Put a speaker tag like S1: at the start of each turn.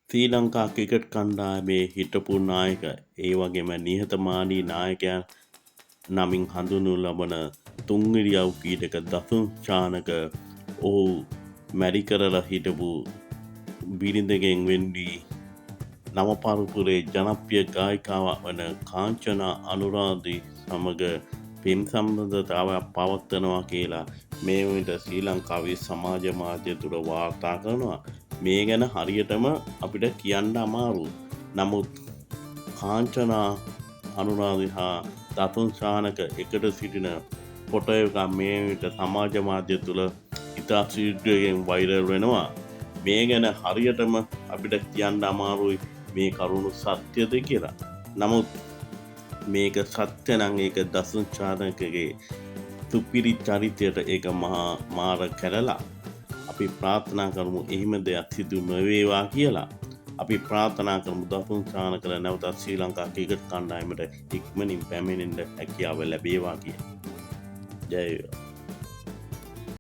S1: ශ්‍රී Lanka cricket කණ්ඩායමේ හිටපු නායක ඒ වගේම නිහතමානී නායකයන් නමින් හඳුන්වනු ලබන තුන්විරියව් ක්‍රීඩක දසුන් චානක ඔහු මැරි කරලා හිටපු බිරිඳගෙන් වෙන් වී නවපරපුරේ ජනප්‍රිය ගායිකාවක් වන කාංචනා අනුරාධි සමග පෙම් සම්බන්ධතාවයක් පවත්වනවා කියලා මේ වනට ශ්‍රී ලංකාවේ සමාජ මාධ්‍ය තුළ වාර්තා කරනවා. මේ ගැන හරියටම අපිට කියන්න අමාරු. නමුත් කාංචනා අනුරාධි හා දසුන් චානක එකට සිටින ෆොටෝ එකක් මේ විට සමාජ මාධ්‍ය තුළ ඉතා ශීඝ්‍රයෙන් වෛරල් වෙනවා. මේ ගැන හරියටම අපිට කියන්න අමාරුයි මේ කරුණු සත්‍යද කියලා. නමුත් මේක සත්‍ය නම් ඒක දසුන් චානකගේ සුපිරි චරිතයට ඒක මහා මාර කැරලා අපි ප්‍රාර්ථනා කරමු එහෙම දෙයක් සිදු නොවේවා කියලා. අපි ප්‍රාර්ථනා කරමු දසුන් චානක නැවතත් ශ්‍රී ලංකා ක්‍රිකට් කණ්ඩායමට ඉක්මනින් පැමිණෙන්න හැකියාව ලැබේවා කියලා. ජය වේවා.